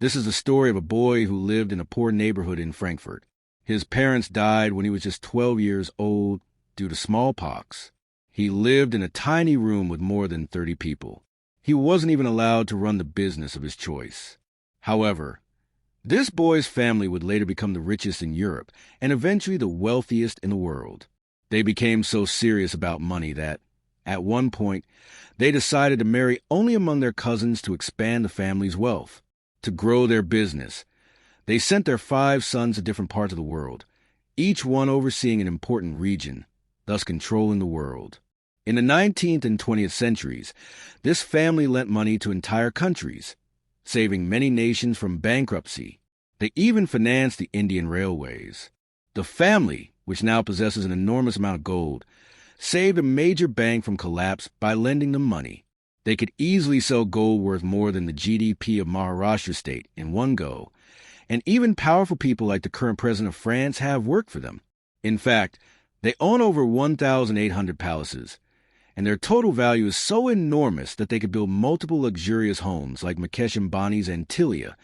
This is the story of a boy who lived in a poor neighborhood in Frankfurt. His parents died when he was just 12 years old due to smallpox. He lived in a tiny room with more than 30 people. He wasn't even allowed to run the business of his choice. However, this boy's family would later become the richest in Europe and eventually the wealthiest in the world. They became so serious about money that, at one point, they decided to marry only among their cousins to expand the family's wealth. To grow their business, they sent their 5 sons to different parts of the world, each one overseeing an important region, thus controlling the world. In the 19th and 20th centuries, this family lent money to entire countries, saving many nations from bankruptcy. They even financed the Indian railways. The family, which now possesses an enormous amount of gold, saved a major bank from collapse by lending them money. They could easily sell gold worth more than the GDP of Maharashtra state in one go, and even powerful people like the current president of France have worked for them. In fact, they own over 1,800 palaces, and their total value is so enormous that they could build multiple luxurious homes like Mukesh Ambani's Antilia,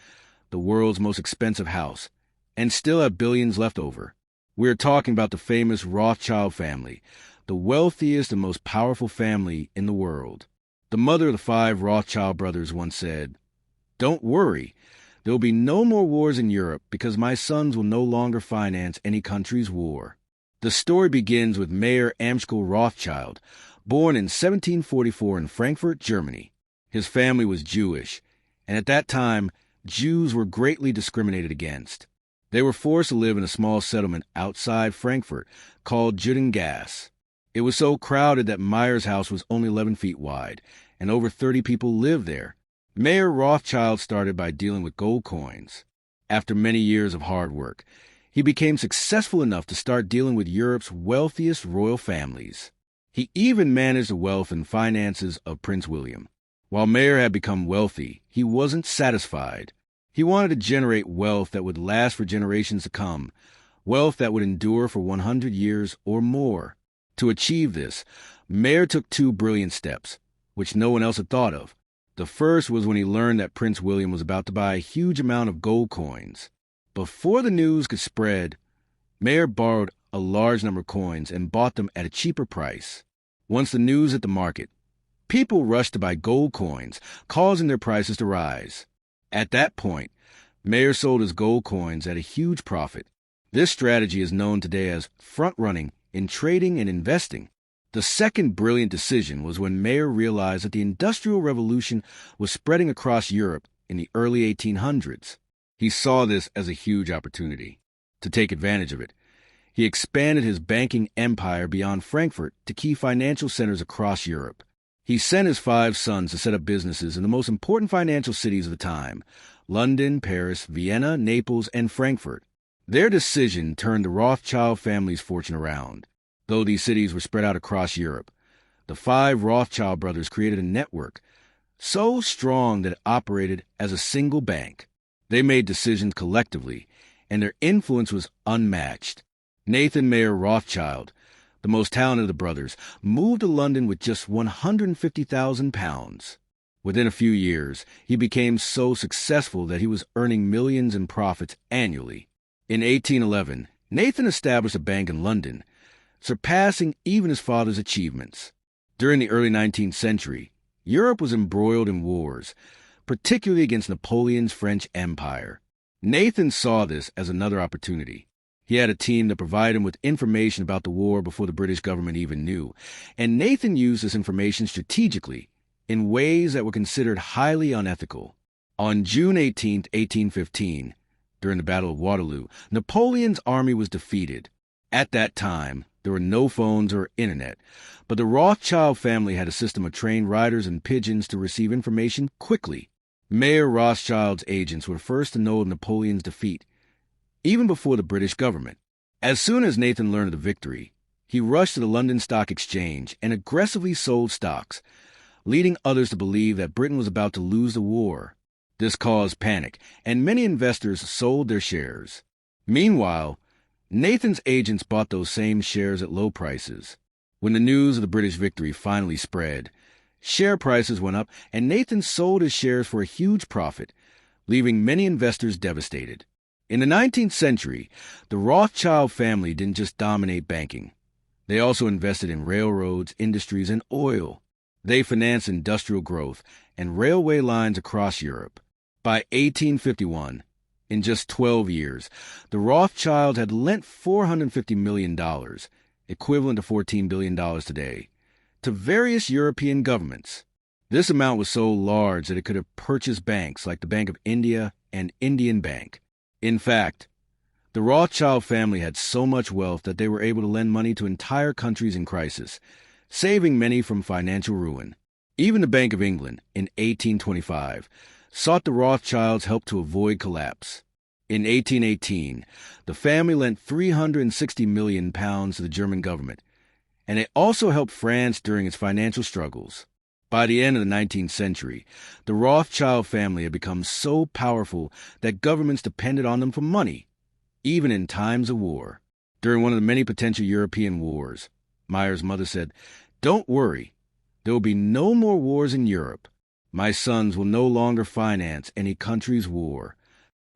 the world's most expensive house, and still have billions left over. We're talking about the famous Rothschild family, the wealthiest and most powerful family in the world. The mother of the 5 Rothschild brothers once said, "Don't worry, there will be no more wars in Europe because my sons will no longer finance any country's war." The story begins with Mayor Amschel Rothschild, born in 1744 in Frankfurt, Germany. His family was Jewish, and at that time, Jews were greatly discriminated against. They were forced to live in a small settlement outside Frankfurt called Judengasse. It was so crowded that Meyer's house was only 11 feet wide, and over 30 people lived there. Mayor Rothschild started by dealing with gold coins. After many years of hard work, he became successful enough to start dealing with Europe's wealthiest royal families. He even managed the wealth and finances of Prince William. While Mayer had become wealthy, he wasn't satisfied. He wanted to generate wealth that would last for generations to come, wealth that would endure for 100 years or more. To achieve this, Mayer took 2 brilliant steps, which no one else had thought of. The first was when he learned that Prince William was about to buy a huge amount of gold coins. Before the news could spread, Mayer borrowed a large number of coins and bought them at a cheaper price. Once the news hit the market, people rushed to buy gold coins, causing their prices to rise. At that point, Mayer sold his gold coins at a huge profit. This strategy is known today as front-running in trading and investing. The second brilliant decision was when Mayer realized that the Industrial Revolution was spreading across Europe in the early 1800s. He saw this as a huge opportunity. To take advantage of it, he expanded his banking empire beyond Frankfurt to key financial centers across Europe. He sent his 5 sons to set up businesses in the most important financial cities of the time: London, Paris, Vienna, Naples, and Frankfurt. Their decision turned the Rothschild family's fortune around. Though these cities were spread out across Europe, the 5 Rothschild brothers created a network so strong that it operated as a single bank. They made decisions collectively, and their influence was unmatched. Nathan Mayer Rothschild, the most talented of the brothers, moved to London with just £150,000. Within a few years, he became so successful that he was earning millions in profits annually. In 1811, Nathan established a bank in London, surpassing even his father's achievements. During the early 19th century, Europe was embroiled in wars, particularly against Napoleon's French Empire. Nathan saw this as another opportunity. He had a team that provided him with information about the war before the British government even knew, and Nathan used this information strategically in ways that were considered highly unethical. On June 18, 1815, during the Battle of Waterloo, Napoleon's army was defeated. At that time, there were no phones or internet, but the Rothschild family had a system of trained riders and pigeons to receive information quickly. Mayer Rothschild's agents were first to know of Napoleon's defeat, even before the British government. As soon as Nathan learned of the victory, he rushed to the London Stock Exchange and aggressively sold stocks, leading others to believe that Britain was about to lose the war. This caused panic, and many investors sold their shares. Meanwhile, Nathan's agents bought those same shares at low prices. When the news of the British victory finally spread, share prices went up, and Nathan sold his shares for a huge profit, leaving many investors devastated. In the 19th century, the Rothschild family didn't just dominate banking. They also invested in railroads, industries, and oil. They financed industrial growth and railway lines across Europe. By 1851, in just 12 years, the Rothschilds had lent $450 million, equivalent to $14 billion today, to various European governments. This amount was so large that it could have purchased banks like the Bank of India and Indian Bank. In fact, the Rothschild family had so much wealth that they were able to lend money to entire countries in crisis, saving many from financial ruin. Even the Bank of England, in 1825, sought the Rothschilds' help to avoid collapse. In 1818, the family lent £360 million to the German government, and it also helped France during its financial struggles. By the end of the 19th century, the Rothschild family had become so powerful that governments depended on them for money, even in times of war. During one of the many potential European wars, Meyer's mother said, "Don't worry, there will be no more wars in Europe. My sons will no longer finance any country's war."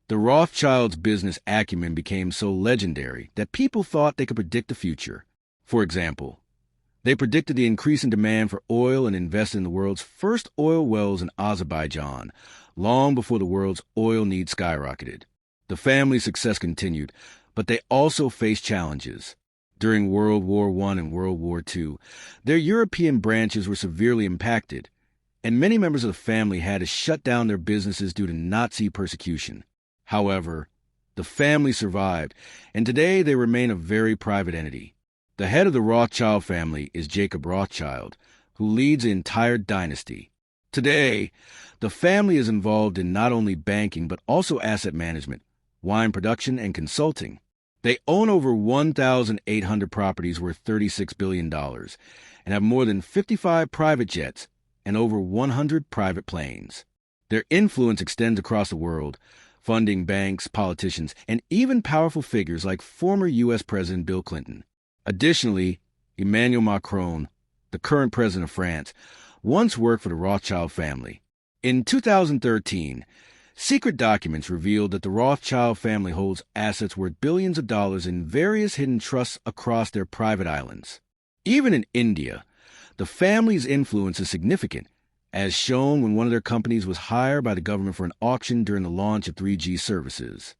The Rothschilds' business acumen became so legendary that people thought they could predict the future. For example, they predicted the increase in demand for oil and invested in the world's first oil wells in Azerbaijan, long before the world's oil needs skyrocketed. The family's success continued, but they also faced challenges. During World War I and World War II, their European branches were severely impacted, and many members of the family had to shut down their businesses due to Nazi persecution. However, the family survived, and today they remain a very private entity. The head of the Rothschild family is Jacob Rothschild, who leads the entire dynasty. Today, the family is involved in not only banking but also asset management, wine production, and consulting. They own over 1,800 properties worth $36 billion and have more than 55 private jets and over 100 private planes. Their influence extends across the world, funding banks, politicians, and even powerful figures like former U.S. President Bill Clinton. Additionally, Emmanuel Macron, the current president of France, once worked for the Rothschild family. In 2013, secret documents revealed that the Rothschild family holds assets worth billions of dollars in various hidden trusts across their private islands. Even in India, the family's influence is significant, as shown when one of their companies was hired by the government for an auction during the launch of 3G services.